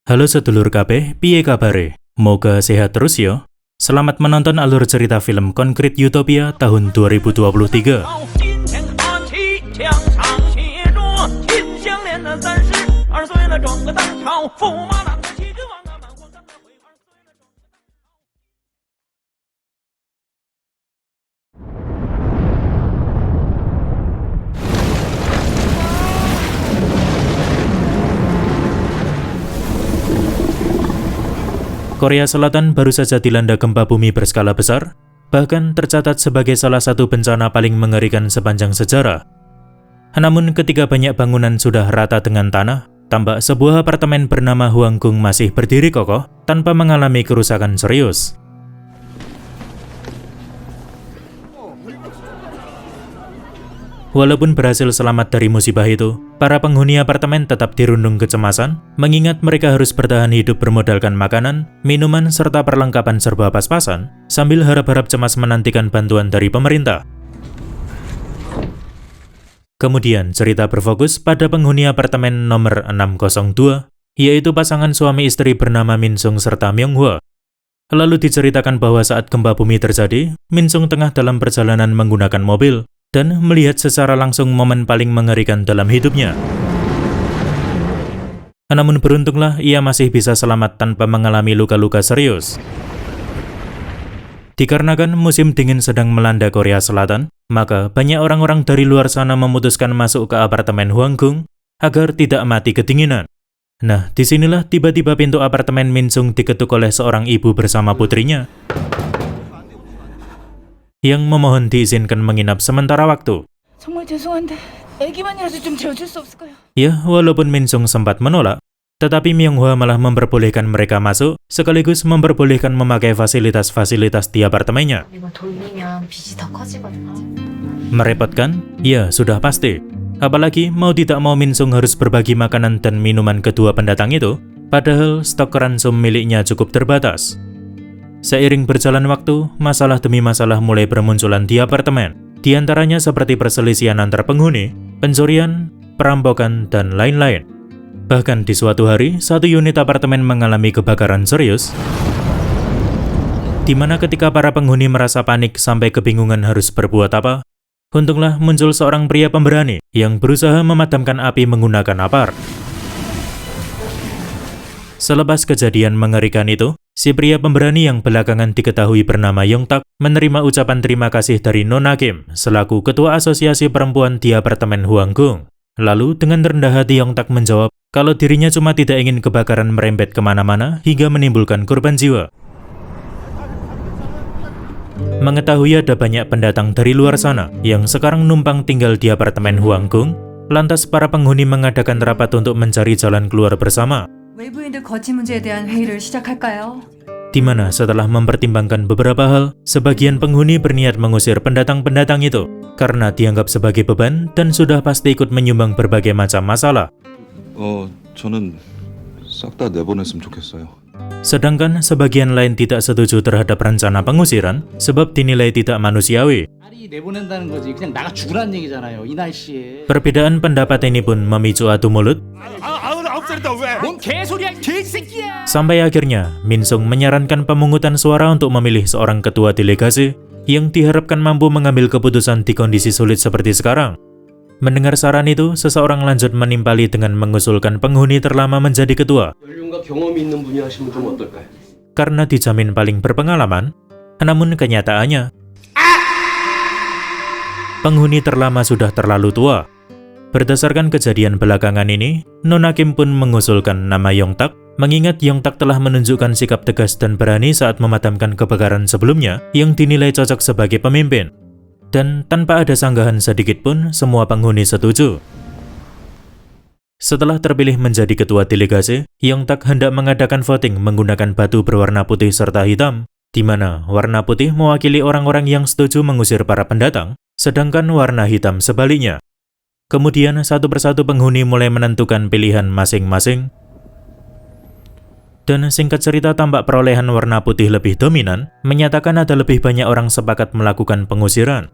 Halo sedulur kabeh, piye kabare? Moga sehat terus yo. Selamat menonton alur cerita film Concrete Utopia tahun 2023. Korea Selatan baru saja dilanda gempa bumi berskala besar, bahkan tercatat sebagai salah satu bencana paling mengerikan sepanjang sejarah. Namun ketika banyak bangunan sudah rata dengan tanah, tampak sebuah apartemen bernama Hwanggung masih berdiri kokoh tanpa mengalami kerusakan serius. Walaupun berhasil selamat dari musibah itu, para penghuni apartemen tetap dirundung kecemasan, mengingat mereka harus bertahan hidup bermodalkan makanan, minuman, serta perlengkapan serba pas-pasan, sambil harap-harap cemas menantikan bantuan dari pemerintah. Kemudian cerita berfokus pada penghuni apartemen nomor 602, yaitu pasangan suami istri bernama Min Sung serta Myung Hwa. Lalu diceritakan bahwa saat gempa bumi terjadi, Min Sung tengah dalam perjalanan menggunakan mobil, dan melihat secara langsung momen paling mengerikan dalam hidupnya. Namun beruntunglah ia masih bisa selamat tanpa mengalami luka-luka serius. Dikarenakan musim dingin sedang melanda Korea Selatan, maka banyak orang-orang dari luar sana memutuskan masuk ke apartemen Hwanggung agar tidak mati kedinginan. Nah, disinilah tiba-tiba pintu apartemen Min Sung diketuk oleh seorang ibu bersama putrinya yang memohon diizinkan menginap sementara waktu. Ya, walaupun Min Sung sempat menolak, tetapi Myung Hwa malah memperbolehkan mereka masuk, sekaligus memperbolehkan memakai fasilitas-fasilitas di apartemennya. Merepotkan? Ya, sudah pasti. Apalagi mau tidak mau Min Sung harus berbagi makanan dan minuman kedua pendatang itu, padahal stok ransum miliknya cukup terbatas. Seiring berjalan waktu, masalah demi masalah mulai bermunculan di apartemen. Di antaranya seperti perselisihan antar penghuni, pencurian, perampokan, dan lain-lain. Bahkan di suatu hari, satu unit apartemen mengalami kebakaran serius, di mana ketika para penghuni merasa panik sampai kebingungan harus berbuat apa, untunglah muncul seorang pria pemberani yang berusaha memadamkan api menggunakan apar. Selepas kejadian mengerikan itu, si pria pemberani yang belakangan diketahui bernama Yongtak menerima ucapan terima kasih dari Nona Kim selaku ketua asosiasi perempuan di apartemen Hwanggung. Lalu dengan rendah hati Yongtak menjawab kalau dirinya cuma tidak ingin kebakaran merembet kemana-mana hingga menimbulkan korban jiwa. Mengetahui ada banyak pendatang dari luar sana yang sekarang numpang tinggal di apartemen Hwanggung, lantas para penghuni mengadakan rapat untuk mencari jalan keluar bersama. 외부인들 거치 문제에 대한 회의를 시작할까요? Di mana setelah mempertimbangkan beberapa hal, sebagian penghuni berniat mengusir pendatang-pendatang itu karena dianggap sebagai beban dan sudah pasti ikut menyumbang berbagai macam masalah. 저는 싹 다 내보냈으면 좋겠어요. Sedangkan sebagian lain tidak setuju terhadap rencana pengusiran sebab dinilai tidak manusiawi. 내보낸다는 거지. 그냥 나가 죽으라는 얘기잖아요. 이 날씨에. Perbedaan pendapat ini pun memicu adu mulut. 뭔 개소리야, 개새끼야. Sampai akhirnya, Min Sung menyarankan pemungutan suara untuk memilih seorang ketua delegasi yang diharapkan mampu mengambil keputusan di kondisi sulit seperti sekarang. Mendengar saran itu, seseorang lanjut menimpali dengan mengusulkan penghuni terlama menjadi ketua. 연륜과 경험이 있는 분이 하시면 좀 어떨까요? Karena dijamin paling berpengalaman, namun kenyataannya, penghuni terlama sudah terlalu tua. Berdasarkan kejadian belakangan ini, Nona Kim pun mengusulkan nama Yongtak, mengingat Yongtak telah menunjukkan sikap tegas dan berani saat memadamkan kebakaran sebelumnya yang dinilai cocok sebagai pemimpin. Dan tanpa ada sanggahan sedikit pun, semua penghuni setuju. Setelah terpilih menjadi ketua delegasi, Yongtak hendak mengadakan voting menggunakan batu berwarna putih serta hitam, di mana warna putih mewakili orang-orang yang setuju mengusir para pendatang, sedangkan warna hitam sebaliknya. Kemudian satu persatu penghuni mulai menentukan pilihan masing-masing. Dan singkat cerita tampak perolehan warna putih lebih dominan, menyatakan ada lebih banyak orang sepakat melakukan pengusiran.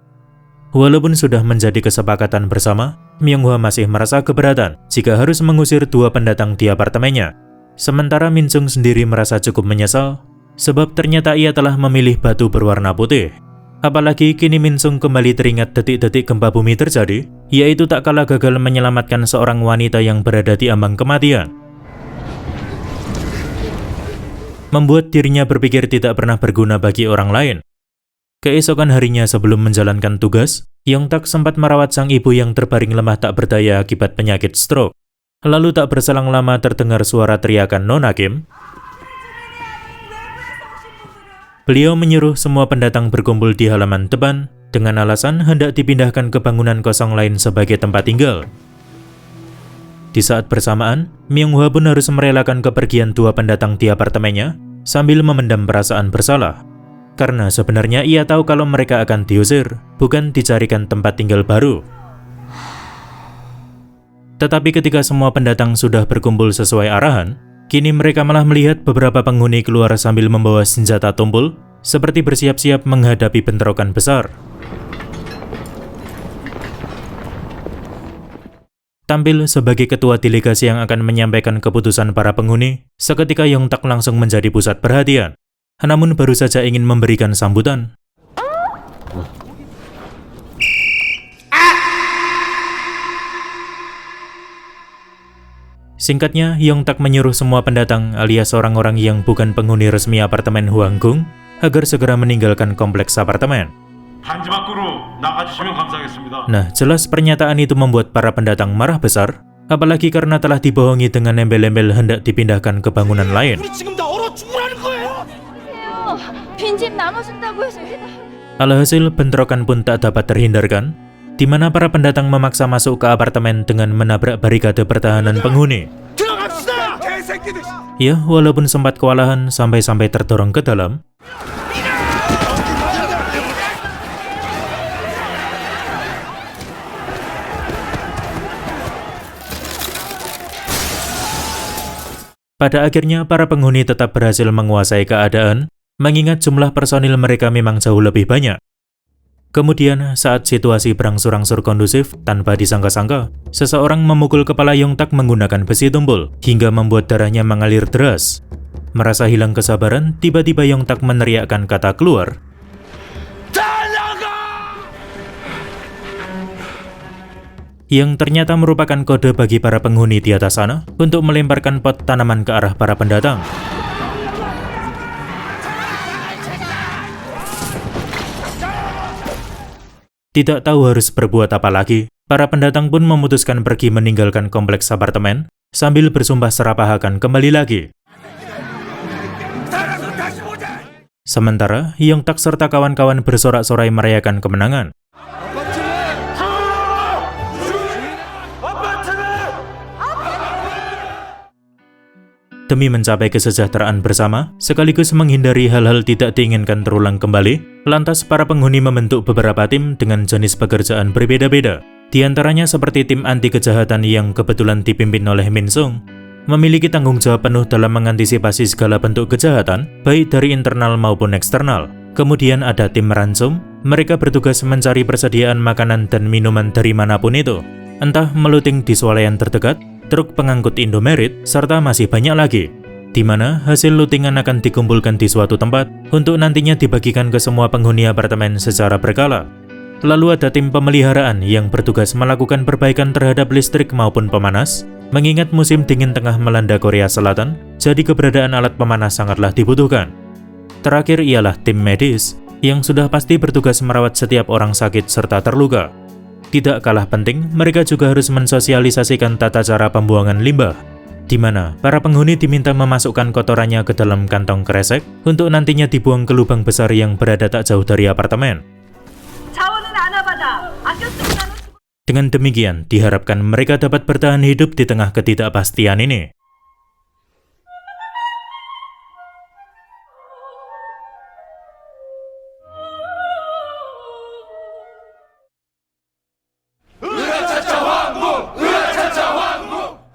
Walaupun sudah menjadi kesepakatan bersama, Myung Hwa masih merasa keberatan jika harus mengusir dua pendatang di apartemennya. Sementara Min Sung sendiri merasa cukup menyesal, sebab ternyata ia telah memilih batu berwarna putih. Apalagi kini Min Sung kembali teringat detik-detik gempa bumi terjadi, yaitu tak kalah gagal menyelamatkan seorang wanita yang berada di ambang kematian. Membuat dirinya berpikir tidak pernah berguna bagi orang lain. Keesokan harinya sebelum menjalankan tugas, Yong-tak sempat merawat sang ibu yang terbaring lemah tak berdaya akibat penyakit stroke. Lalu tak berselang lama terdengar suara teriakan Nona Kim. Beliau menyuruh semua pendatang berkumpul di halaman depan dengan alasan hendak dipindahkan ke bangunan kosong lain sebagai tempat tinggal. Di saat bersamaan, Myung-hwa pun harus merelakan kepergian dua pendatang di apartemennya sambil memendam perasaan bersalah. Karena sebenarnya ia tahu kalau mereka akan diusir, bukan dicarikan tempat tinggal baru. Tetapi ketika semua pendatang sudah berkumpul sesuai arahan, kini mereka malah melihat beberapa penghuni keluar sambil membawa senjata tumpul, seperti bersiap-siap menghadapi bentrokan besar. Tampil sebagai ketua delegasi yang akan menyampaikan keputusan para penghuni, seketika Yong-tak langsung menjadi pusat perhatian. Namun baru saja ingin memberikan sambutan, singkatnya, Yong-tak menyuruh semua pendatang alias orang-orang yang bukan penghuni resmi apartemen Hwanggung agar segera meninggalkan kompleks apartemen. Nah, jelas pernyataan itu membuat para pendatang marah besar, apalagi karena telah dibohongi dengan embel-embel hendak dipindahkan ke bangunan lain. Alhasil, bentrokan pun tak dapat terhindarkan, di mana para pendatang memaksa masuk ke apartemen dengan menabrak barikade pertahanan penghuni. Ya, walaupun sempat kewalahan sampai-sampai terdorong ke dalam, pada akhirnya para penghuni tetap berhasil menguasai keadaan, mengingat jumlah personil mereka memang jauh lebih banyak. Kemudian, saat situasi berangsur-angsur kondusif, tanpa disangka-sangka, seseorang memukul kepala Yong-tak menggunakan besi tumpul, hingga membuat darahnya mengalir deras. Merasa hilang kesabaran, tiba-tiba Yong-tak meneriakkan kata keluar, yang ternyata merupakan kode bagi para penghuni di atas sana untuk melemparkan pot tanaman ke arah para pendatang. Tidak tahu harus berbuat apa lagi, para pendatang pun memutuskan pergi meninggalkan kompleks apartemen sambil bersumpah serapah akan kembali lagi. Sementara, Yong-tak serta kawan-kawan bersorak-sorai merayakan kemenangan. Demi mencapai kesejahteraan bersama, sekaligus menghindari hal-hal tidak diinginkan terulang kembali, lantas para penghuni membentuk beberapa tim dengan jenis pekerjaan berbeda-beda. Di antaranya seperti tim anti kejahatan yang kebetulan dipimpin oleh Min Sung, memiliki tanggung jawab penuh dalam mengantisipasi segala bentuk kejahatan, baik dari internal maupun eksternal. Kemudian ada tim ransum, mereka bertugas mencari persediaan makanan dan minuman dari manapun itu, entah meluting di swalayan terdekat, truk pengangkut Indomerit, serta masih banyak lagi, di mana hasil lootingan akan dikumpulkan di suatu tempat untuk nantinya dibagikan ke semua penghuni apartemen secara berkala. Lalu ada tim pemeliharaan yang bertugas melakukan perbaikan terhadap listrik maupun pemanas, mengingat musim dingin tengah melanda Korea Selatan, jadi keberadaan alat pemanas sangatlah dibutuhkan. Terakhir ialah tim medis, yang sudah pasti bertugas merawat setiap orang sakit serta terluka. Tidak kalah penting, mereka juga harus mensosialisasikan tata cara pembuangan limbah, di mana para penghuni diminta memasukkan kotorannya ke dalam kantong kresek untuk nantinya dibuang ke lubang besar yang berada tak jauh dari apartemen. Dengan demikian, diharapkan mereka dapat bertahan hidup di tengah ketidakpastian ini.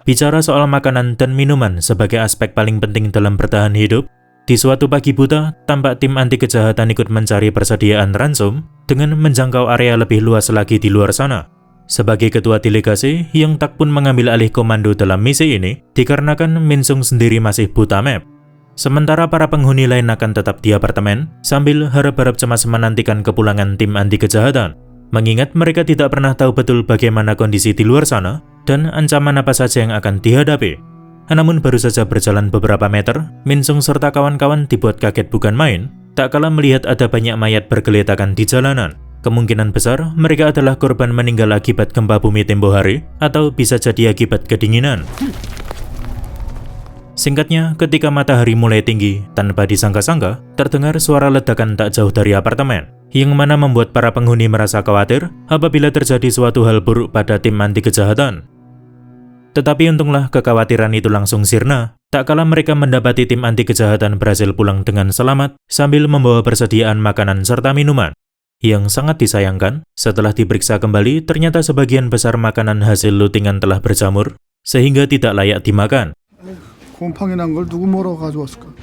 Bicara soal makanan dan minuman sebagai aspek paling penting dalam bertahan hidup, di suatu pagi buta, tampak tim anti kejahatan ikut mencari persediaan ransum dengan menjangkau area lebih luas lagi di luar sana. Sebagai ketua delegasi, Hyung Tak pun mengambil alih komando dalam misi ini dikarenakan Min Sung sendiri masih buta map. Sementara para penghuni lain akan tetap di apartemen sambil harap-harap cemas menantikan kepulangan tim anti kejahatan. Mengingat mereka tidak pernah tahu betul bagaimana kondisi di luar sana dan ancaman apa saja yang akan dihadapi. Namun baru saja berjalan beberapa meter, Min Sung serta kawan-kawan dibuat kaget bukan main, tak kala melihat ada banyak mayat bergeletakan di jalanan. Kemungkinan besar mereka adalah korban meninggal akibat gempa bumi tempo hari atau bisa jadi akibat kedinginan. Singkatnya, ketika matahari mulai tinggi, tanpa disangka-sangka, terdengar suara ledakan tak jauh dari apartemen, yang mana membuat para penghuni merasa khawatir apabila terjadi suatu hal buruk pada tim anti kejahatan. Tetapi untunglah kekhawatiran itu langsung sirna, tak kala mereka mendapati tim anti kejahatan berhasil pulang dengan selamat sambil membawa persediaan makanan serta minuman. Yang sangat disayangkan, setelah diperiksa kembali, ternyata sebagian besar makanan hasil lootingan telah berjamur, sehingga tidak layak dimakan. 곰팡이 난 걸 누구 뭐라고 가져왔을까?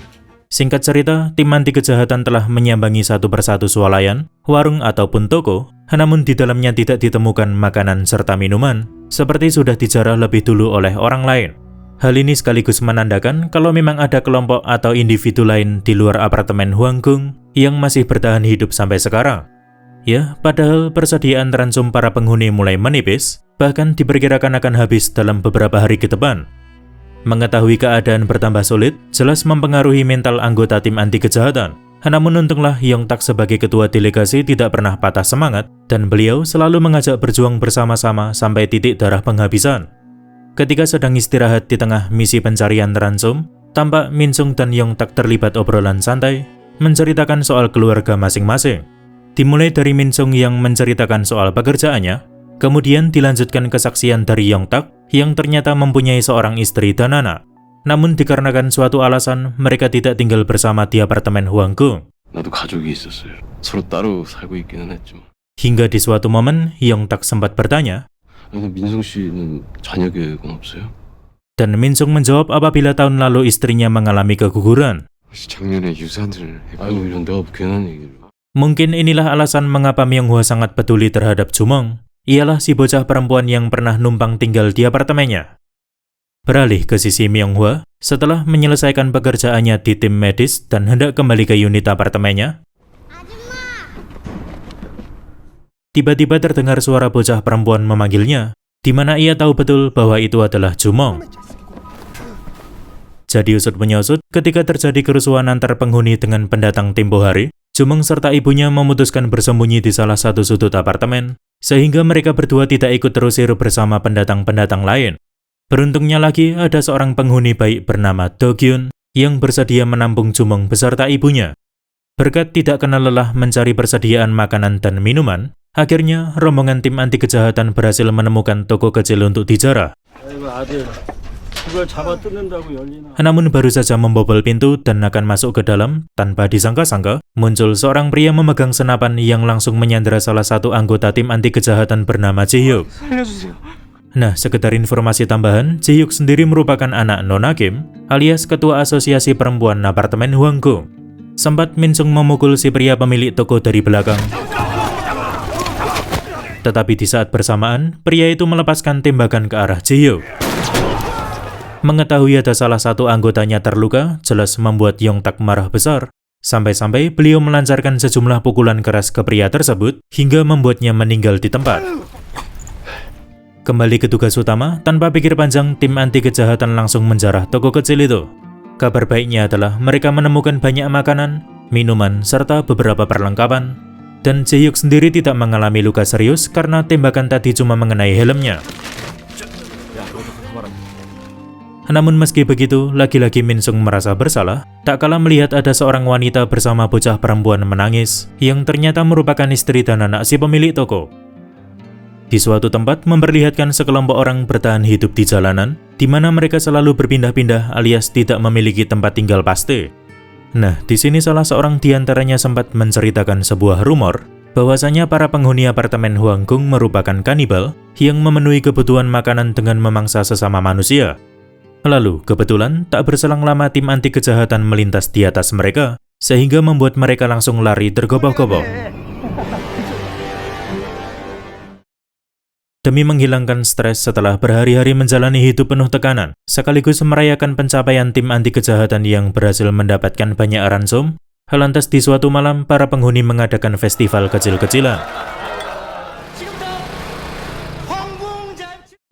Singkat cerita, tim anti kejahatan telah menyambangi satu persatu swalayan, warung ataupun toko, namun di dalamnya tidak ditemukan makanan serta minuman, seperti sudah dijarah lebih dulu oleh orang lain. Hal ini sekaligus menandakan kalau memang ada kelompok atau individu lain di luar apartemen Hwanggung yang masih bertahan hidup sampai sekarang. Ya, padahal persediaan ransum para penghuni mulai menipis, bahkan diperkirakan akan habis dalam beberapa hari ke depan. Mengetahui keadaan bertambah sulit, jelas mempengaruhi mental anggota tim anti kejahatan. Namun untunglah Hyung Tak sebagai ketua delegasi tidak pernah patah semangat, dan beliau selalu mengajak berjuang bersama-sama sampai titik darah penghabisan. Ketika sedang istirahat di tengah misi pencarian ransum, tampak Min Sung dan Hyung Tak terlibat obrolan santai, menceritakan soal keluarga masing-masing. Dimulai dari Min Sung yang menceritakan soal pekerjaannya, kemudian dilanjutkan kesaksian dari Hyung Tak yang ternyata mempunyai seorang istri dan anak. Namun dikarenakan suatu alasan, mereka tidak tinggal bersama di apartemen Hwanggung. 나도 가족이 있었어요. 서로 따로 살고 있기는 했지만. Hingga di suatu momen, Hyung Tak sempat bertanya, 그래서 민성 씨는 자녀 계획은 없어요? dan Min Sung menjawab apabila tahun lalu istrinya mengalami keguguran. 작년에 유산을 아이고 이런 내가 괜한 얘기를. Mungkin inilah alasan mengapa Myung Hwa sangat peduli terhadap Jumong. Ialah si bocah perempuan yang pernah numpang tinggal di apartemennya. Beralih ke sisi Myung Hwa, setelah menyelesaikan pekerjaannya di tim medis dan hendak kembali ke unit apartemennya, tiba-tiba terdengar suara bocah perempuan memanggilnya, di mana ia tahu betul bahwa itu adalah Jumong. Jadi usut menyusut, ketika terjadi kerusuhan antar penghuni dengan pendatang tempo hari, Jumong serta ibunya memutuskan bersembunyi di salah satu sudut apartemen, sehingga mereka berdua tidak ikut terusir bersama pendatang-pendatang lain. Beruntungnya lagi ada seorang penghuni baik bernama Do Gyun yang bersedia menampung Jumong beserta ibunya. Berkat tidak kenal lelah mencari persediaan makanan dan minuman, akhirnya rombongan tim anti kejahatan berhasil menemukan toko kecil untuk dijarah. Namun baru saja membobol pintu dan akan masuk ke dalam, tanpa disangka-sangka, muncul seorang pria memegang senapan yang langsung menyandera salah satu anggota tim anti kejahatan bernama Ji-hyuk. Nah, sekedar informasi tambahan, Ji-hyuk sendiri merupakan anak Nona Kim, alias ketua asosiasi perempuan apartemen Hwanggung. Sempat Min Sung memukul si pria pemilik toko dari belakang. Tetapi di saat bersamaan, pria itu melepaskan tembakan ke arah Ji-hyuk. Mengetahui ada salah satu anggotanya terluka, jelas membuat Hyung Tak marah besar. Sampai-sampai beliau melancarkan sejumlah pukulan keras ke pria tersebut, hingga membuatnya meninggal di tempat. Kembali ke tugas utama, tanpa pikir panjang, tim anti kejahatan langsung menjarah toko kecil itu. Kabar baiknya adalah mereka menemukan banyak makanan, minuman, serta beberapa perlengkapan. Dan Ji-hyuk sendiri tidak mengalami luka serius karena tembakan tadi cuma mengenai helmnya. Namun meski begitu, lagi-lagi Min Sung merasa bersalah, tak kala melihat ada seorang wanita bersama bocah perempuan menangis, yang ternyata merupakan istri dan anak si pemilik toko. Di suatu tempat memperlihatkan sekelompok orang bertahan hidup di jalanan, di mana mereka selalu berpindah-pindah alias tidak memiliki tempat tinggal pasti. Nah, di sini salah seorang di antaranya sempat menceritakan sebuah rumor, bahwasanya para penghuni apartemen Hwanggung merupakan kanibal yang memenuhi kebutuhan makanan dengan memangsa sesama manusia. Lalu, kebetulan tak berselang lama tim anti kejahatan melintas di atas mereka, sehingga membuat mereka langsung lari tergopoh-gopoh. demi menghilangkan stres setelah berhari-hari menjalani hidup penuh tekanan, sekaligus merayakan pencapaian tim anti kejahatan yang berhasil mendapatkan banyak ransom. Lantas di suatu malam, para penghuni mengadakan festival kecil-kecilan.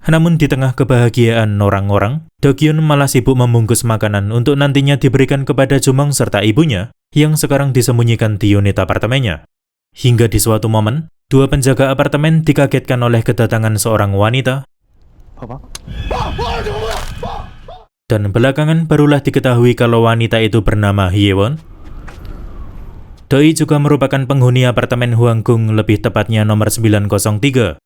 Namun di tengah kebahagiaan orang-orang, Do-kyun malah sibuk membungkus makanan untuk nantinya diberikan kepada Jumong serta ibunya yang sekarang disembunyikan di unit apartemennya. Hingga di suatu momen, dua penjaga apartemen dikagetkan oleh kedatangan seorang wanita. Dan belakangan barulah diketahui kalau wanita itu bernama Hyewon. Doi juga merupakan penghuni apartemen Hwanggung, lebih tepatnya nomor 903.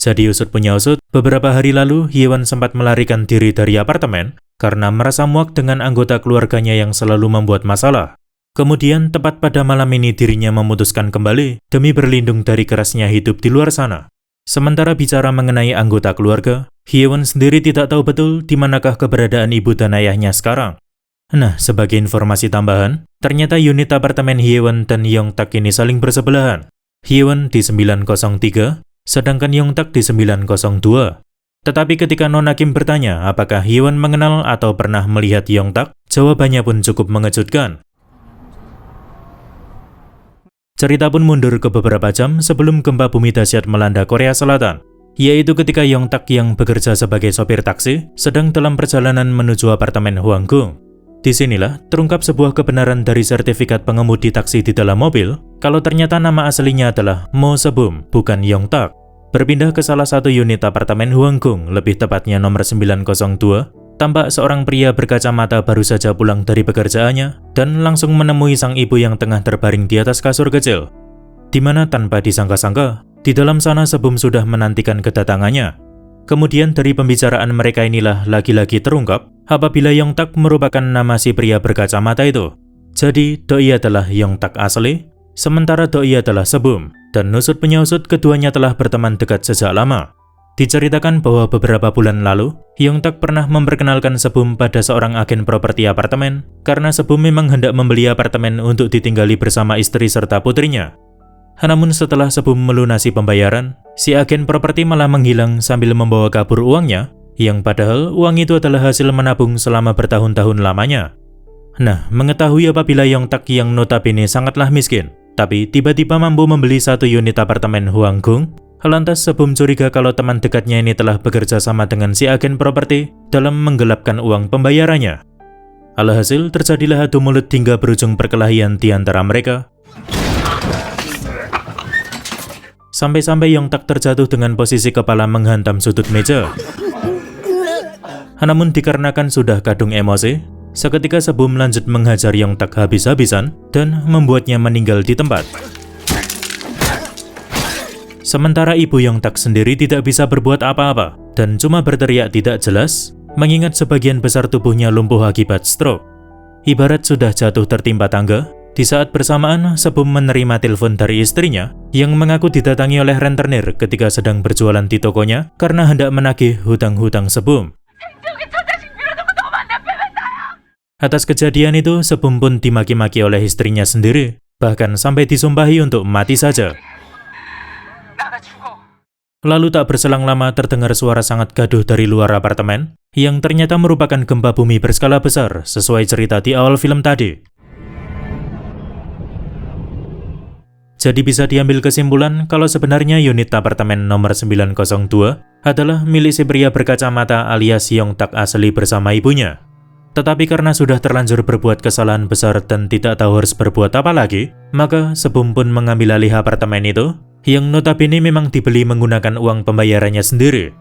Jadi usut punya usut, beberapa hari lalu Hyewon sempat melarikan diri dari apartemen karena merasa muak dengan anggota keluarganya yang selalu membuat masalah. Kemudian tepat pada malam ini dirinya memutuskan kembali demi berlindung dari kerasnya hidup di luar sana. Sementara bicara mengenai anggota keluarga, Hyewon sendiri tidak tahu betul di manakah keberadaan ibu dan ayahnya sekarang. Nah, sebagai informasi tambahan, ternyata unit apartemen Hyewon dan Yongtak ini saling bersebelahan. Hyewon di 903, sedangkan Yongtak di 902. Tetapi ketika Nona Kim bertanya apakah Hyewon mengenal atau pernah melihat Yongtak, jawabannya pun cukup mengejutkan. Cerita pun mundur ke beberapa jam sebelum gempa bumi dahsyat melanda Korea Selatan, yaitu ketika Yongtak yang bekerja sebagai sopir taksi sedang dalam perjalanan menuju apartemen Hwanggung. Disinilah terungkap sebuah kebenaran dari sertifikat pengemudi taksi di dalam mobil, kalau ternyata nama aslinya adalah Mo Se-bum, bukan Yongtak. Berpindah ke salah satu unit apartemen Hwanggung, lebih tepatnya nomor 902, tampak seorang pria berkacamata baru saja pulang dari pekerjaannya dan langsung menemui sang ibu yang tengah terbaring di atas kasur kecil. Di mana tanpa disangka-sangka, di dalam sana Se-bum sudah menantikan kedatangannya. Kemudian dari pembicaraan mereka inilah lagi-lagi terungkap apabila Yongtak merupakan nama si pria berkacamata itu. Jadi Doi adalah Yongtak asli, sementara Doi adalah Se-bum, dan nusut penyusut keduanya telah berteman dekat sejak lama. Diceritakan bahwa beberapa bulan lalu, Yongtak pernah memperkenalkan Se-bum pada seorang agen properti apartemen karena Se-bum memang hendak membeli apartemen untuk ditinggali bersama istri serta putrinya. Namun setelah Se-bum melunasi pembayaran, si agen properti malah menghilang sambil membawa kabur uangnya, yang padahal uang itu adalah hasil menabung selama bertahun-tahun lamanya. Nah, mengetahui apabila Yongtak yang notabene sangatlah miskin, tapi tiba-tiba mampu membeli satu unit apartemen Hwanggung, lantas Se-bum curiga kalau teman dekatnya ini telah bekerja sama dengan si agen properti dalam menggelapkan uang pembayarannya. Alhasil terjadilah adu mulut hingga berujung perkelahian di antara mereka. Sampai-sampai Yongtak terjatuh dengan posisi kepala menghantam sudut meja. Namun dikarenakan sudah kadung emosi, seketika Se-bum lanjut menghajar Yongtak habis-habisan dan membuatnya meninggal di tempat. Sementara ibu Yongtak sendiri tidak bisa berbuat apa-apa dan cuma berteriak tidak jelas, mengingat sebagian besar tubuhnya lumpuh akibat stroke. Ibarat sudah jatuh tertimpa tangga. Di saat bersamaan, Se-bum menerima telepon dari istrinya yang mengaku didatangi oleh rentenir ketika sedang berjualan di tokonya karena hendak menagih hutang-hutang Se-bum. Atas kejadian itu, Se-bum pun dimaki-maki oleh istrinya sendiri, bahkan sampai disumpahi untuk mati saja. Lalu tak berselang lama terdengar suara sangat gaduh dari luar apartemen, yang ternyata merupakan gempa bumi berskala besar sesuai cerita di awal film tadi. Jadi bisa diambil kesimpulan kalau sebenarnya unit apartemen nomor 902 adalah milik si pria berkacamata alias Yongtak asli bersama ibunya. Tetapi karena sudah terlanjur berbuat kesalahan besar dan tidak tahu harus berbuat apa lagi, maka Se-bum pun mengambil alih apartemen itu, yang notabene memang dibeli menggunakan uang pembayarannya sendiri.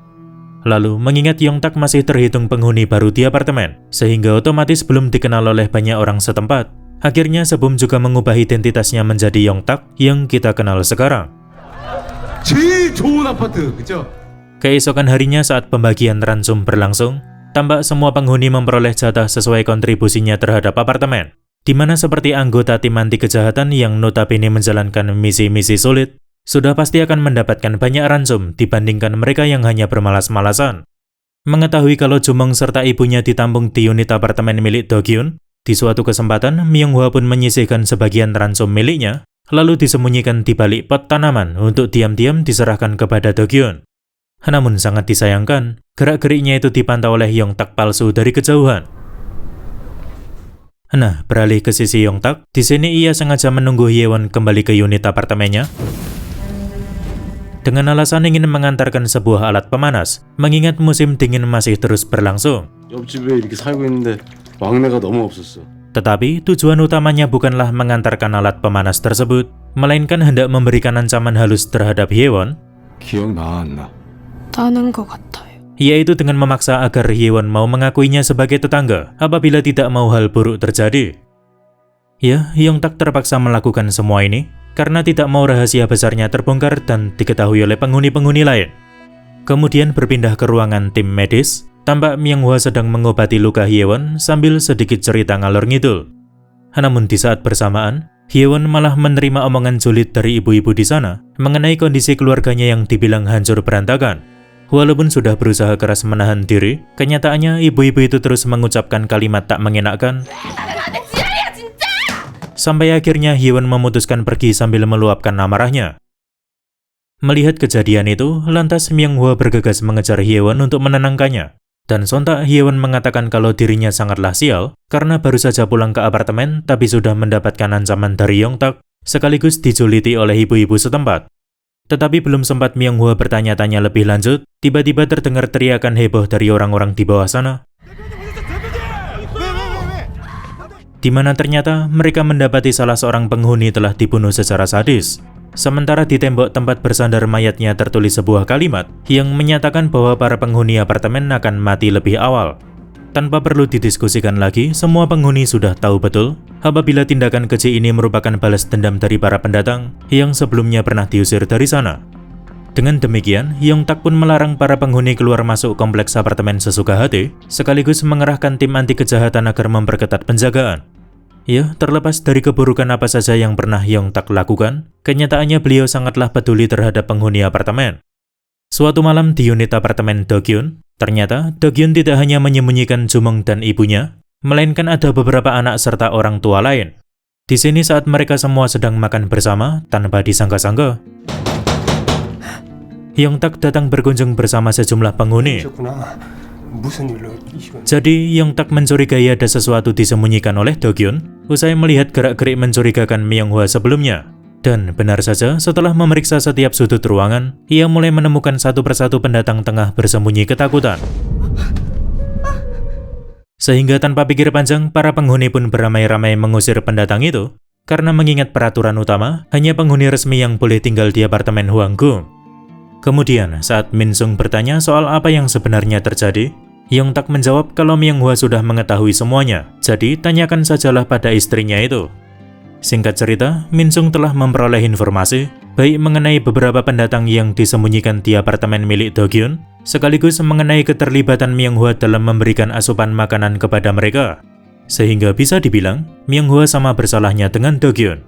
Lalu mengingat Yongtak masih terhitung penghuni baru di apartemen, sehingga otomatis belum dikenal oleh banyak orang setempat, akhirnya Se-bum juga mengubah identitasnya menjadi Yongtak yang kita kenal sekarang. Keesokan harinya saat pembagian ransom berlangsung, tampak semua penghuni memperoleh jatah sesuai kontribusinya terhadap apartemen, di mana seperti anggota tim anti kejahatan yang notabene menjalankan misi-misi sulit, sudah pasti akan mendapatkan banyak ransom dibandingkan mereka yang hanya bermalas-malasan. Mengetahui kalau Jumong serta ibunya ditampung di unit apartemen milik Do-kyun, di suatu kesempatan Myung-hwa pun menyisihkan sebagian ransom miliknya, lalu disembunyikan di balik pot tanaman untuk diam-diam diserahkan kepada Do-kyun. Namun sangat disayangkan, gerak-geriknya itu dipantau oleh Yongtak palsu dari kejauhan. Nah, beralih ke sisi Yongtak, di sini ia sengaja menunggu Hyewon kembali ke unit apartemennya dengan alasan ingin mengantarkan sebuah alat pemanas, mengingat musim dingin masih terus berlangsung. 옆집에 이렇게 살고 있는데 막내가 너무 없었어. Tetapi tujuan utamanya bukanlah mengantarkan alat pemanas tersebut, melainkan hendak memberikan ancaman halus terhadap Hyewon, 기억나 안 나? 나는 것 같아요. yaitu dengan memaksa agar Hyewon mau mengakuinya sebagai tetangga apabila tidak mau hal buruk terjadi. Ya, Yongtak terpaksa melakukan semua ini karena tidak mau rahasia besarnya terbongkar dan diketahui oleh penghuni-penghuni lain. Kemudian berpindah ke ruangan tim medis, tampak Myung-hwa sedang mengobati luka Hyewon sambil sedikit cerita ngalor ngidul. Namun di saat bersamaan, Hyewon malah menerima omongan julid dari ibu-ibu di sana mengenai kondisi keluarganya yang dibilang hancur berantakan. Walaupun sudah berusaha keras menahan diri, kenyataannya ibu-ibu itu terus mengucapkan kalimat tak mengenakan. Sampai akhirnya Hyewon memutuskan pergi sambil meluapkan amarahnya. Melihat kejadian itu, lantas Myung-hwa bergegas mengejar Hyewon untuk menenangkannya. Dan sontak Hyewon mengatakan kalau dirinya sangatlah sial karena baru saja pulang ke apartemen tapi sudah mendapatkan ancaman dari Yongtak sekaligus dijuliti oleh ibu-ibu setempat. Tetapi belum sempat Myung-hwa bertanya-tanya lebih lanjut, tiba-tiba terdengar teriakan heboh dari orang-orang di bawah sana. Di mana ternyata mereka mendapati salah seorang penghuni telah dibunuh secara sadis. Sementara di tembok tempat bersandar mayatnya tertulis sebuah kalimat yang menyatakan bahwa para penghuni apartemen akan mati lebih awal. Tanpa perlu didiskusikan lagi, semua penghuni sudah tahu betul apabila tindakan keji ini merupakan balas dendam dari para pendatang yang sebelumnya pernah diusir dari sana. Dengan demikian, Yongtak pun melarang para penghuni keluar masuk kompleks apartemen sesuka hati, sekaligus mengerahkan tim anti kejahatan agar memperketat penjagaan. Ya, terlepas dari keburukan apa saja yang pernah Yongtak lakukan, kenyataannya beliau sangatlah peduli terhadap penghuni apartemen. Suatu malam di unit apartemen Do-kyun, ternyata Do-kyun tidak hanya menyembunyikan Jumong dan ibunya, melainkan ada beberapa anak serta orang tua lain. Di sini saat mereka semua sedang makan bersama, tanpa disangka-sangka, Yongtak datang berkunjung bersama sejumlah penghuni. Jadi, Yongtak mencurigai ada sesuatu disembunyikan oleh Do-kyun usai melihat gerak-gerik mencurigakan Myung-hwa sebelumnya. Dan benar saja, setelah memeriksa setiap sudut ruangan, ia mulai menemukan satu persatu pendatang tengah bersembunyi ketakutan. Sehingga tanpa pikir panjang, para penghuni pun beramai-ramai mengusir pendatang itu, karena mengingat peraturan utama, hanya penghuni resmi yang boleh tinggal di apartemen Hwanggung. Kemudian, saat Min Sung bertanya soal apa yang sebenarnya terjadi, Yongtak menjawab kalau Myung-hwa sudah mengetahui semuanya, jadi tanyakan sajalah pada istrinya itu. Singkat cerita, Min Sung telah memperoleh informasi, baik mengenai beberapa pendatang yang disembunyikan di apartemen milik Do-kyun, sekaligus mengenai keterlibatan Myung-hwa dalam memberikan asupan makanan kepada mereka. Sehingga bisa dibilang, Myung-hwa sama bersalahnya dengan Do-kyun.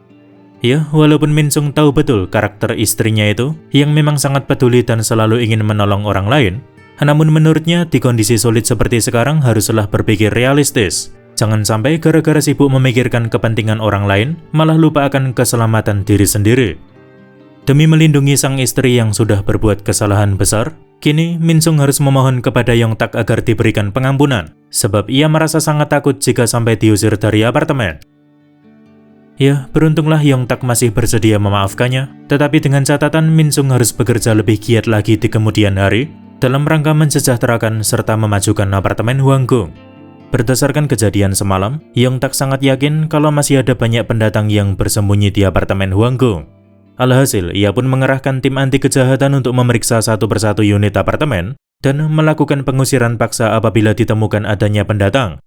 Ya, walaupun Min Sung tahu betul karakter istrinya itu, yang memang sangat peduli dan selalu ingin menolong orang lain, namun menurutnya di kondisi sulit seperti sekarang haruslah berpikir realistis. Jangan sampai gara-gara sibuk memikirkan kepentingan orang lain, malah lupa akan keselamatan diri sendiri. Demi melindungi sang istri yang sudah berbuat kesalahan besar, kini Min Sung harus memohon kepada Yongtak agar diberikan pengampunan, sebab ia merasa sangat takut jika sampai diusir dari apartemen. Ya, beruntunglah Yongtak masih bersedia memaafkannya, tetapi dengan catatan Min Sung harus bekerja lebih giat lagi di kemudian hari, dalam rangka mensejahterakan serta memajukan apartemen Hwanggung. Berdasarkan kejadian semalam, Yongtak sangat yakin kalau masih ada banyak pendatang yang bersembunyi di apartemen Hwanggung. Alhasil, ia pun mengerahkan tim anti kejahatan untuk memeriksa satu persatu unit apartemen dan melakukan pengusiran paksa apabila ditemukan adanya pendatang.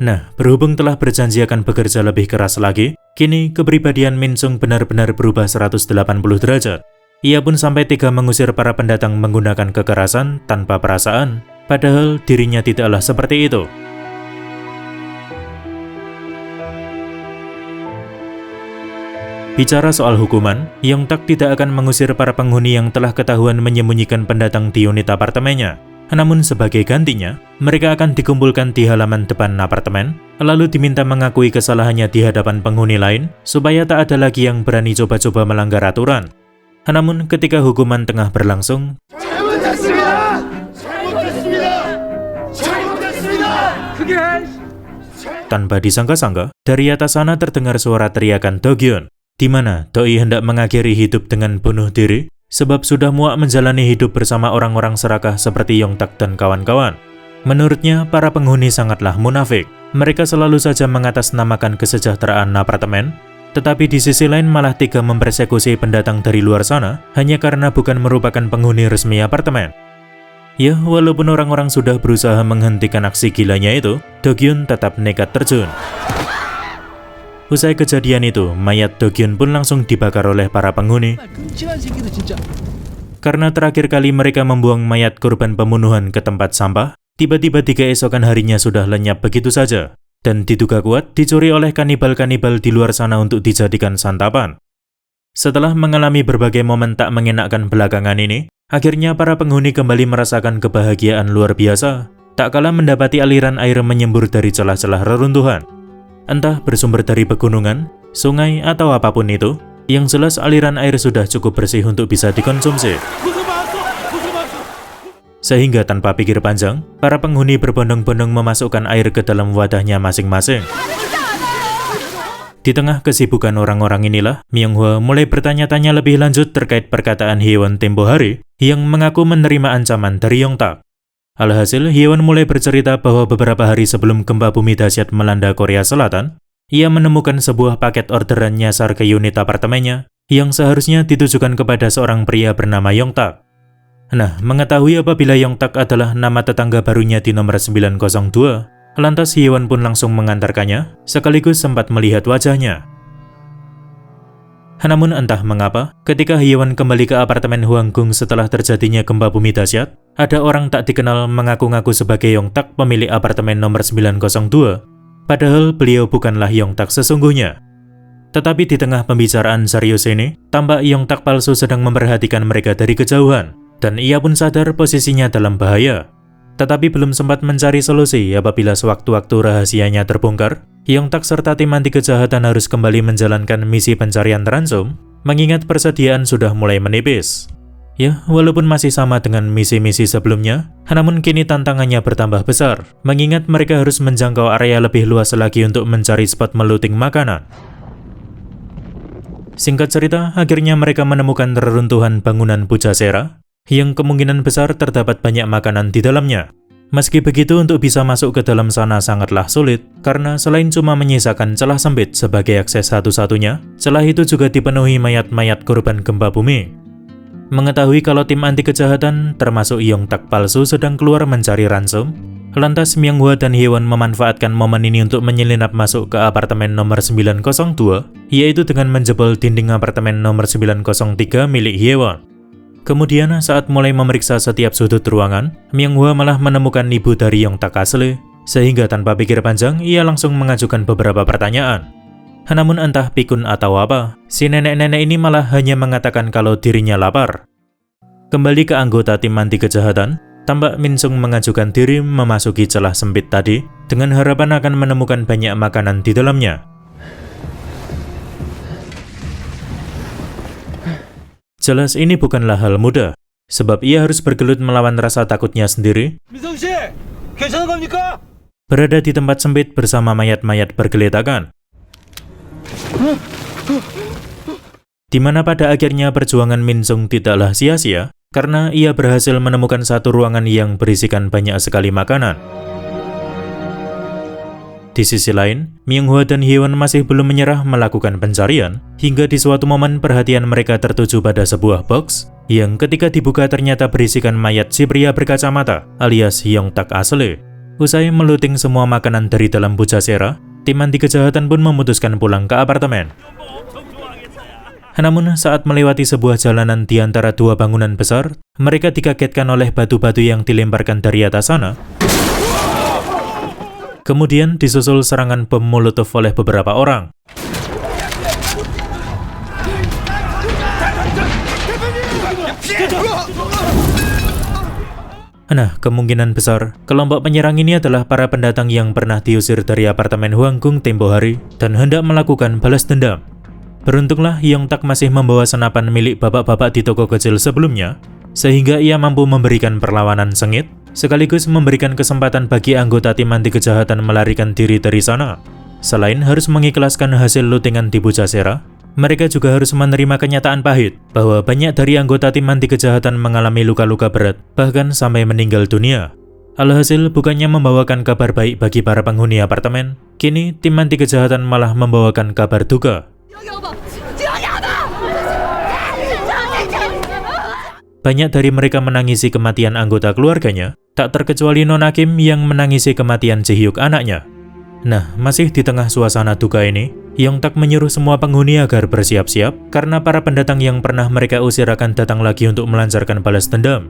Nah, berhubung telah berjanji akan bekerja lebih keras lagi, kini kepribadian Min Sung benar-benar berubah 180 derajat. Ia pun sampai tega mengusir para pendatang menggunakan kekerasan tanpa perasaan, padahal dirinya tidaklah seperti itu. Bicara soal hukuman, Yongtak tidak akan mengusir para penghuni yang telah ketahuan menyembunyikan pendatang di unit apartemennya. Namun sebagai gantinya, mereka akan dikumpulkan di halaman depan apartemen, lalu diminta mengakui kesalahannya di hadapan penghuni lain, supaya tak ada lagi yang berani coba-coba melanggar aturan. Namun ketika hukuman tengah berlangsung, Tanpa disangka-sangka, dari atas sana terdengar suara teriakan Do-gyun, di mana Doi hendak mengakhiri hidup dengan bunuh diri, sebab sudah muak menjalani hidup bersama orang-orang serakah seperti Yongtak dan kawan-kawan. Menurutnya, para penghuni sangatlah munafik. Mereka selalu saja mengatasnamakan kesejahteraan apartemen, tetapi di sisi lain malah tega mempersekusi pendatang dari luar sana hanya karena bukan merupakan penghuni resmi apartemen. Ya, walaupun orang-orang sudah berusaha menghentikan aksi gilanya itu, Do-gyun tetap nekat terjun. Usai kejadian itu, mayat Do-gyun pun langsung dibakar oleh para penghuni. 끔찍한 새끼들 진짜. Karena terakhir kali mereka membuang mayat korban pembunuhan ke tempat sampah, tiba-tiba di keesokan harinya sudah lenyap begitu saja, dan diduga kuat dicuri oleh kanibal-kanibal di luar sana untuk dijadikan santapan. Setelah mengalami berbagai momen tak mengenakkan belakangan ini, akhirnya para penghuni kembali merasakan kebahagiaan luar biasa, tak kalah mendapati aliran air menyembur dari celah-celah reruntuhan. Entah bersumber dari pegunungan, sungai, atau apapun itu, yang jelas aliran air sudah cukup bersih untuk bisa dikonsumsi. Sehingga tanpa pikir panjang, para penghuni berbondong-bondong memasukkan air ke dalam wadahnya masing-masing. Di tengah kesibukan orang-orang inilah, Myung-hwa mulai bertanya-tanya lebih lanjut terkait perkataan Hye-won tempo hari yang mengaku menerima ancaman dari Yongtak. Alhasil, Hye-won mulai bercerita bahwa beberapa hari sebelum gempa bumi dahsyat melanda Korea Selatan, ia menemukan sebuah paket orderan nyasar ke unit apartemennya yang seharusnya ditujukan kepada seorang pria bernama Yongtak. Nah, mengetahui apabila Yongtak adalah nama tetangga barunya di nomor 902, lantas Hye-won pun langsung mengantarkannya, sekaligus sempat melihat wajahnya. Namun entah mengapa, ketika Hye-won kembali ke apartemen Hwanggung setelah terjadinya gempa bumi dahsyat, ada orang tak dikenal mengaku-ngaku sebagai Yongtak pemilik apartemen nomor 902, padahal beliau bukanlah Yongtak sesungguhnya. Tetapi di tengah pembicaraan serius ini, tampak Yongtak palsu sedang memperhatikan mereka dari kejauhan, dan ia pun sadar posisinya dalam bahaya. Tetapi belum sempat mencari solusi apabila sewaktu-waktu rahasianya terbongkar, Yongtak serta tim anti kejahatan harus kembali menjalankan misi pencarian ransum, mengingat persediaan sudah mulai menipis. Ya, walaupun masih sama dengan misi-misi sebelumnya, namun kini tantangannya bertambah besar, mengingat mereka harus menjangkau area lebih luas lagi untuk mencari spot meluting makanan. Singkat cerita, akhirnya mereka menemukan reruntuhan bangunan Pujasera, yang kemungkinan besar terdapat banyak makanan di dalamnya. Meski begitu, untuk bisa masuk ke dalam sana sangatlah sulit, karena selain cuma menyisakan celah sempit sebagai akses satu-satunya, celah itu juga dipenuhi mayat-mayat korban gempa bumi. Mengetahui kalau tim anti kejahatan, termasuk Yongtak palsu, sedang keluar mencari ransum, lantas Myung-hwa dan Hye-won memanfaatkan momen ini untuk menyelinap masuk ke apartemen nomor 902, yaitu dengan menjebol dinding apartemen nomor 903 milik Hye-won. Kemudian saat mulai memeriksa setiap sudut ruangan, Myung-hwa malah menemukan ibu dari Yongtak asli, sehingga tanpa pikir panjang ia langsung mengajukan beberapa pertanyaan. Namun entah pikun atau apa, si nenek-nenek ini malah hanya mengatakan kalau dirinya lapar. Kembali ke anggota tim anti kejahatan, tampak Min Sung mengajukan diri memasuki celah sempit tadi dengan harapan akan menemukan banyak makanan di dalamnya. Jelas ini bukanlah hal mudah, sebab ia harus bergelut melawan rasa takutnya sendiri. Berada di tempat sempit bersama mayat-mayat bergeletakan. Di mana pada akhirnya perjuangan Min Sung tidaklah sia-sia, karena ia berhasil menemukan satu ruangan yang berisikan banyak sekali makanan. Di sisi lain, Myung-hwa dan Hye-won masih belum menyerah melakukan pencarian, hingga di suatu momen perhatian mereka tertuju pada sebuah box, yang ketika dibuka ternyata berisikan mayat si pria berkacamata, alias Yongtak asli. Usai meluting semua makanan dari dalam Pujasera, tim anti kejahatan pun memutuskan pulang ke apartemen. Namun saat melewati sebuah jalanan di antara dua bangunan besar, mereka dikagetkan oleh batu-batu yang dilemparkan dari atas sana. Kemudian disusul serangan bom molotov oleh beberapa orang. Nah, kemungkinan besar, kelompok penyerang ini adalah para pendatang yang pernah diusir dari apartemen Hwanggung tempo hari dan hendak melakukan balas dendam. Beruntunglah Yongtak masih membawa senapan milik bapak-bapak di toko kecil sebelumnya, sehingga ia mampu memberikan perlawanan sengit, sekaligus memberikan kesempatan bagi anggota tim anti kejahatan melarikan diri dari sana. Selain harus mengikhlaskan hasil lootingan di Bujasera, mereka juga harus menerima kenyataan pahit bahwa banyak dari anggota tim anti kejahatan mengalami luka-luka berat, bahkan sampai meninggal dunia. Alhasil bukannya membawakan kabar baik bagi para penghuni apartemen, kini tim anti kejahatan malah membawakan kabar duka. Banyak dari mereka menangisi kematian anggota keluarganya, tak terkecuali Nona Kim yang menangisi kematian Ji-hyuk anaknya. Nah, masih di tengah suasana duka ini, Yong-tak menyuruh semua penghuni agar bersiap-siap karena para pendatang yang pernah mereka usir akan datang lagi untuk melancarkan balas dendam.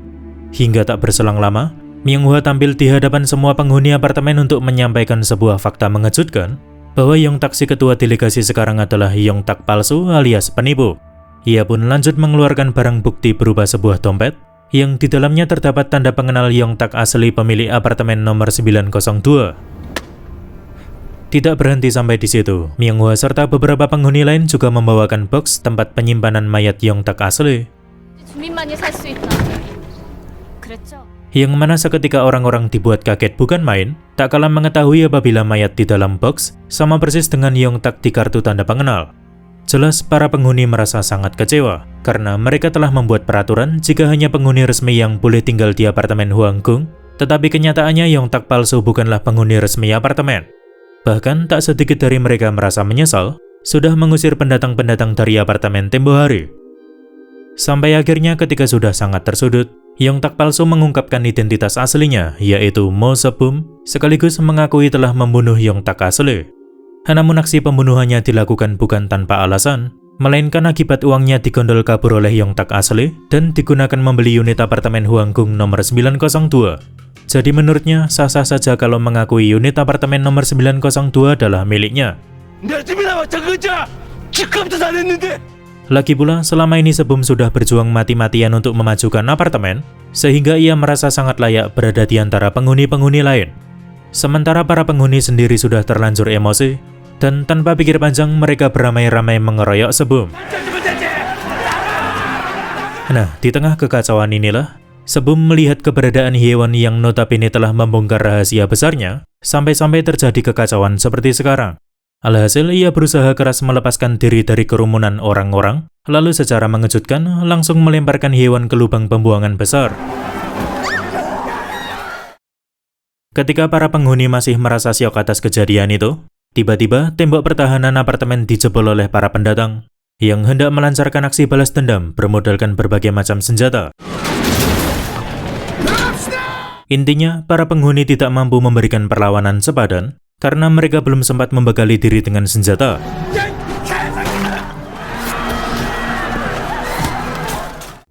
Hingga tak berselang lama, Myung-hwa tampil di hadapan semua penghuni apartemen untuk menyampaikan sebuah fakta mengejutkan bahwa Yong-tak si ketua delegasi sekarang adalah Yong-tak palsu alias penipu. Ia pun lanjut mengeluarkan barang bukti berupa sebuah dompet yang di dalamnya terdapat tanda pengenal Yong-tak asli pemilik apartemen nomor 902. Tidak berhenti sampai di situ, Myung-hwa serta beberapa penghuni lain juga membawakan box tempat penyimpanan mayat Yong-tak asli. 주민만이 살 수 있다. 그랬죠? Yang mana seketika orang-orang dibuat kaget bukan main, tak kalah mengetahui apabila mayat di dalam box sama persis dengan Yong-tak di kartu tanda pengenal. Jelas para penghuni merasa sangat kecewa, karena mereka telah membuat peraturan jika hanya penghuni resmi yang boleh tinggal di apartemen Hwanggung, tetapi kenyataannya Yong-tak palsu bukanlah penghuni resmi apartemen. Bahkan tak sedikit dari mereka merasa menyesal, sudah mengusir pendatang-pendatang dari apartemen tempo hari. Sampai akhirnya ketika sudah sangat tersudut, Yong-tak palsu mengungkapkan identitas aslinya, yaitu Mo Se-bum, sekaligus mengakui telah membunuh Yong-tak asli. Namun aksi pembunuhannya dilakukan bukan tanpa alasan, melainkan akibat uangnya digondol kabur oleh Yong-tak asli dan digunakan membeli unit apartemen Hwanggung nomor 902. Jadi menurutnya sah-sah saja kalau mengakui unit apartemen nomor 902 adalah miliknya. Lagi pula, selama ini Se-bum sudah berjuang mati-matian untuk memajukan apartemen, sehingga ia merasa sangat layak berada di antara penghuni-penghuni lain. Sementara para penghuni sendiri sudah terlanjur emosi, dan tanpa pikir panjang mereka beramai-ramai mengeroyok Se-bum. Nah, di tengah kekacauan inilah, Se-bum melihat keberadaan Hye-won yang notabene telah membongkar rahasia besarnya, sampai-sampai terjadi kekacauan seperti sekarang. Alhasil, ia berusaha keras melepaskan diri dari kerumunan orang-orang, lalu secara mengejutkan langsung melemparkan Hye-won ke lubang pembuangan besar. Ketika para penghuni masih merasa syok atas kejadian itu, tiba-tiba tembok pertahanan apartemen dijebol oleh para pendatang yang hendak melancarkan aksi balas dendam bermodalkan berbagai macam senjata. Intinya, para penghuni tidak mampu memberikan perlawanan sepadan, karena mereka belum sempat membekali diri dengan senjata.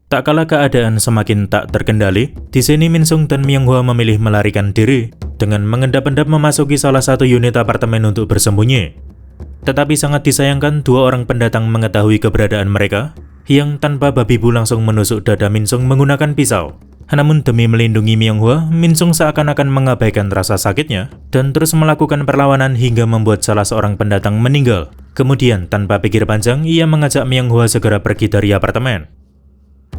Tak kala keadaan semakin tak terkendali, di sini Min Sung dan Myung-hwa memilih melarikan diri dengan mengendap-endap memasuki salah satu unit apartemen untuk bersembunyi. Tetapi sangat disayangkan dua orang pendatang mengetahui keberadaan mereka, yang tanpa babi bu langsung menusuk dada Min Sung menggunakan pisau. Namun demi melindungi Myung-hwa, Min Sung seakan-akan mengabaikan rasa sakitnya dan terus melakukan perlawanan hingga membuat salah seorang pendatang meninggal. Kemudian tanpa pikir panjang, ia mengajak Myung-hwa segera pergi dari apartemen.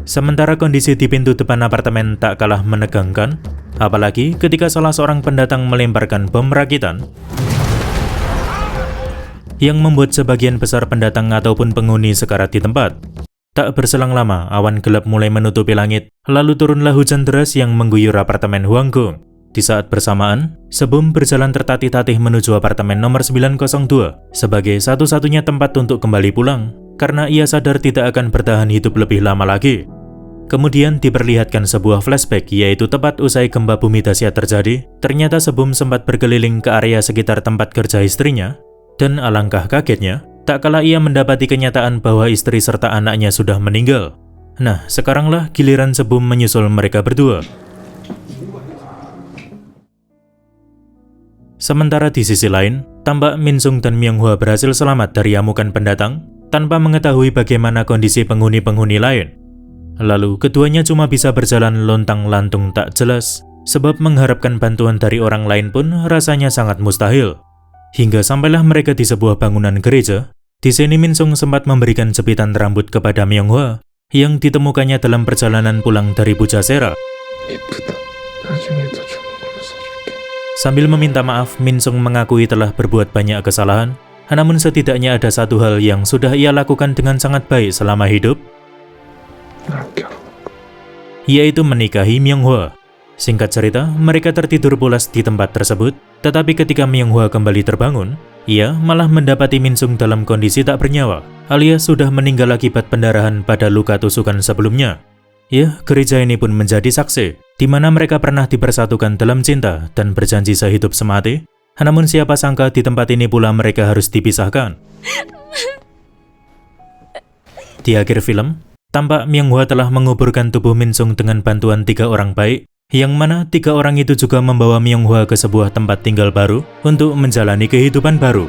Sementara kondisi di pintu depan apartemen tak kalah menegangkan, apalagi ketika salah seorang pendatang melemparkan bom rakitan yang membuat sebagian besar pendatang ataupun penghuni sekarat di tempat. Tak berselang lama, awan gelap mulai menutupi langit, lalu turunlah hujan deras yang mengguyur apartemen Hwanggung. Di saat bersamaan, Se-bum berjalan tertatih-tatih menuju apartemen nomor 902 sebagai satu-satunya tempat untuk kembali pulang, karena ia sadar tidak akan bertahan hidup lebih lama lagi. Kemudian diperlihatkan sebuah flashback, yaitu tepat usai gempa bumi dahsyat terjadi, ternyata Se-bum sempat berkeliling ke area sekitar tempat kerja istrinya, dan alangkah kagetnya, tak kala ia mendapati kenyataan bahwa istri serta anaknya sudah meninggal. Nah, sekaranglah giliran Se-bum menyusul mereka berdua. Sementara di sisi lain, tampak Min Sung dan Myung-hwa berhasil selamat dari amukan pendatang tanpa mengetahui bagaimana kondisi penghuni-penghuni lain. Lalu, keduanya cuma bisa berjalan lontang-lantung tak jelas, sebab mengharapkan bantuan dari orang lain pun rasanya sangat mustahil. Hingga sampailah mereka di sebuah bangunan gereja. Di sini Min Sung sempat memberikan jepitan rambut kepada Myung-hwa, yang ditemukannya dalam perjalanan pulang dari Bujasera. 이쁘다. 나중에 더 좋은 걸로 사줄게. Sambil meminta maaf, Min Sung mengakui telah berbuat banyak kesalahan, namun setidaknya ada satu hal yang sudah ia lakukan dengan sangat baik selama hidup, 나랑 결혼. yaitu menikahi Myung-hwa. Singkat cerita, mereka tertidur pulas di tempat tersebut, tetapi ketika Myung-hwa kembali terbangun, ia malah mendapati Min Sung dalam kondisi tak bernyawa, alias sudah meninggal akibat pendarahan pada luka tusukan sebelumnya. Ya, gereja ini pun menjadi saksi, di mana mereka pernah dipersatukan dalam cinta dan berjanji sehidup semati, namun siapa sangka di tempat ini pula mereka harus dipisahkan. Di akhir film, tampak Myung-hwa telah menguburkan tubuh Min Sung dengan bantuan 3 orang baik, yang mana 3 orang itu juga membawa Myung-hwa ke sebuah tempat tinggal baru untuk menjalani kehidupan baru.